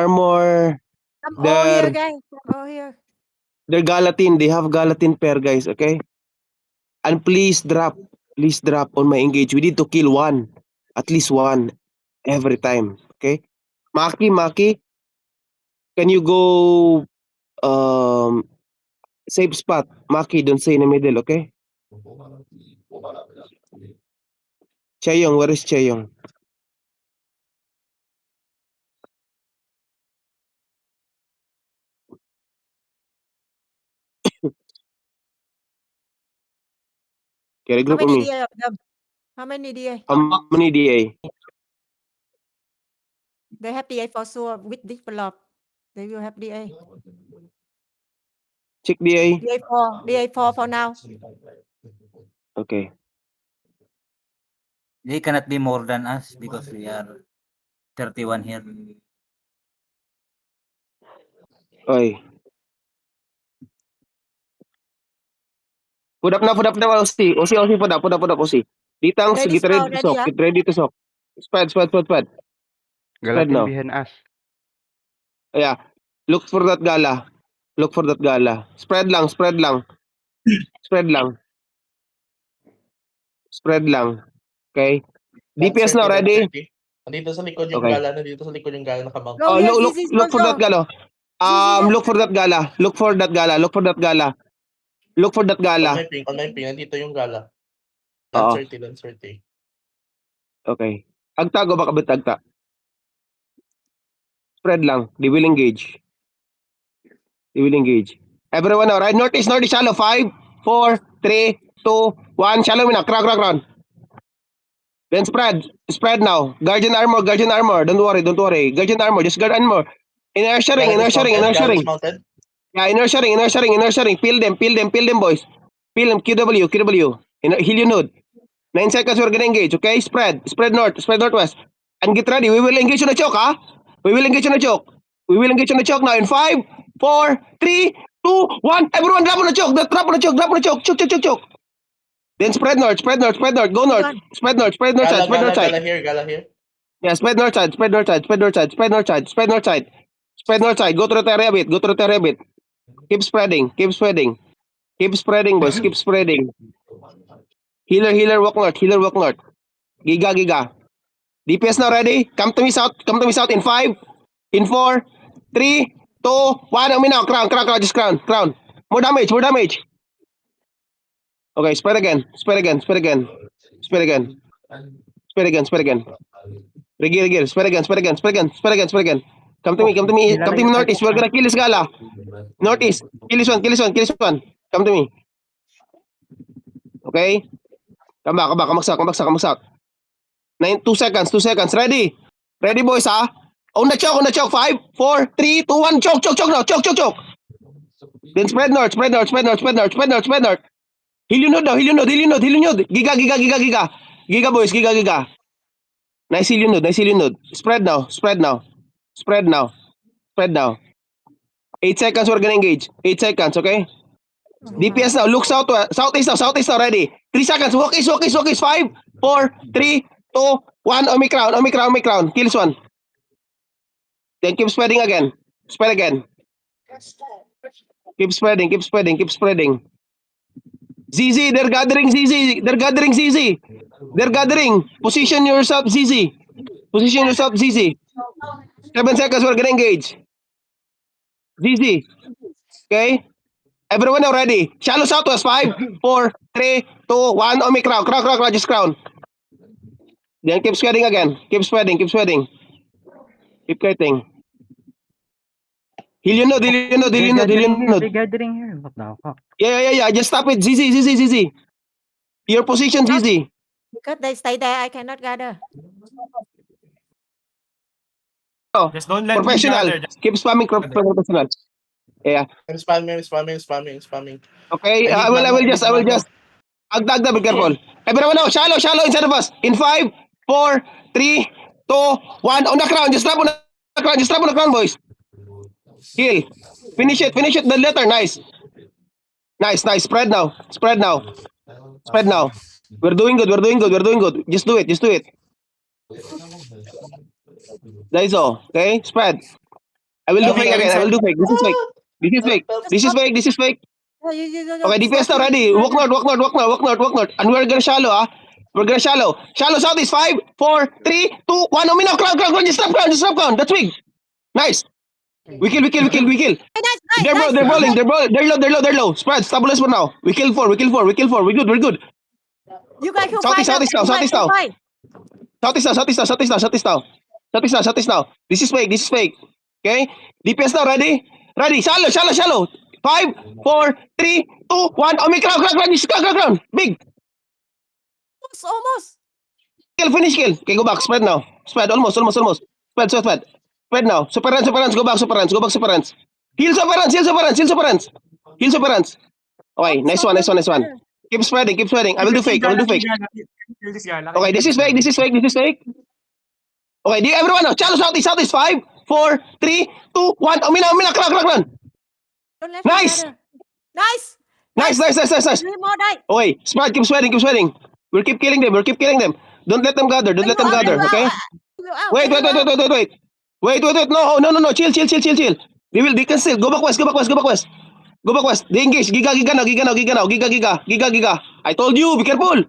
Armor, Come all here, their guys. Come all here. Galatine. They have Galatine pair, guys. Okay. And please drop on my engage. We need to kill one, at least one, every time. Okay. Maki, can you go safe spot? Maki, don't stay in the middle. Okay. Chaeyong, where is Chaeyong? Okay, How regroup with many me. DA of them? How many DA? How many DA? They have DA for sure. With develop, they will have DA. Check DA. DA4 for now. Okay. They cannot be more than us because we are 31 here. Oy. Put up na, OC. Put up, OC. Ditangs, Ready get ready to ready, soak. Get ready to soak. Spread. Spread Galatin now. behind us. Yeah. Look for that Gala. Spread lang. Okay. DPS now, ready? Nandito sa likod yung Okay. gala, nakabang. Go here, Look ZZ, for that Gala. Look for that Gala. Look for that Gala. On my ping, nandito yung gala. Oo. Lancerty. Okay. Agtago baka agta. Spread lang. They will engage. Everyone now, right? Northeast, shallow. 5, 4, 3, 2, 1. Shallow na. Crack. Then spread now. Guardian armor. Don't worry. Guardian armor, just guard armor. Inertia ring. Mounted. Yeah, inertia ring. Peel them, boys. Peel them, QW. Heal your node. 9 seconds, we're gonna engage, okay? Spread northwest. And get ready, we will engage on the choke, huh? We will engage on the choke now in 5, 4, 3, 2, 1. Everyone drop on the choke. Choke. Then spread north. Go north. Spread north side. Gala here. Yeah, spread north side. Go to the area bit. Keep spreading, boys. Keep spreading. Healer, walk north. Giga. DPS now, ready? Come to me south in 5, in 4, 3, 2, 1. Now. Crown. Just crown. More damage. Okay, spread again. Reggae. Spread again. Spread again. Come to me northeast. We're gonna kill this Gala. Northeast. Kill this one. Come to me. Okay? Come back. Magsak. 2 seconds. Ready, boys, ha? On the choke. 5, 4, 3, 2, 1. Choke now. Choke. Then spread north. Heal your node. Giga, boys. Giga. Nice heal your node. Spread now. 8 seconds, we're gonna engage. 8 seconds, okay? DPS now. Look southeast now. Ready? 3 seconds. Walk east. 5, 4, 3, 2, 1. Omicron. Kills one. Then keep spreading again. Spread again. Keep spreading. ZZ, they're gathering ZZ. They're gathering. Position yourself, ZZ. 7 seconds, we're gonna engage. ZZ. Okay? Everyone now ready. Shallow southwest. 5, 4, 3, 2, 1. Omicron. Crown. Just crown. Then keep spreading again. Keep spreading. Keep cutting. Heal your node. They're gathering here. What the fuck? Yeah. Just stop it. ZZ. Your position, ZZ. Because they stay there, I cannot gather. Oh, Just don't let me professional. gather. Keep spamming professional. Yeah. I'm spamming. Okay, I will just. Agda, be careful. Everyone now, shallow inside of us. In 5, 4, 3, 2, 1. On the crown. Just drop on the crown, boys. Heal. Finish it. The letter. Nice. Spread now. We're doing good. Just do it. That is all. Okay? Spread. I will do Coming, fake again. I will do fake. This is fake. This is fake. This is fake. This is fake. Okay, DPS now ready. Walk north, walk north, walk north, walk north, walk north. And we're gonna shallow, ah. We're gonna shallow. Shallow south is 5, 4, 3, 2, 1. Uminaw, crown. Just stop crown. That's big. Nice. We kill. Nice. They're low. Spread, stabilize for now. We kill 4. We're good. You guys can Southeast fight now, southeast now. fight. Southeast now. This is fake. Okay? DPS now, ready? Shallow. 5, 4, 3, 2, 1. Oh, may crown. Big. Almost. Finish kill. Okay, go back. Spread now. Spread, almost. Spread. Spread now. Super runs. Go back, super runs. Heal super runs. Okay, nice one. Keep spreading. I will do fake. Okay, this is fake. Okay, everyone now. Chalo southeast. 5, 4, 3, 2, 1. Uminaw, crown. Don't let Nice. me Nice. Nice. 3 more die. Okay, spread, keep spreading. We'll keep killing them. Don't let them gather, okay? Wait. No. Chill. They can still. Go back west. They engage. Giga now. I told you, be careful.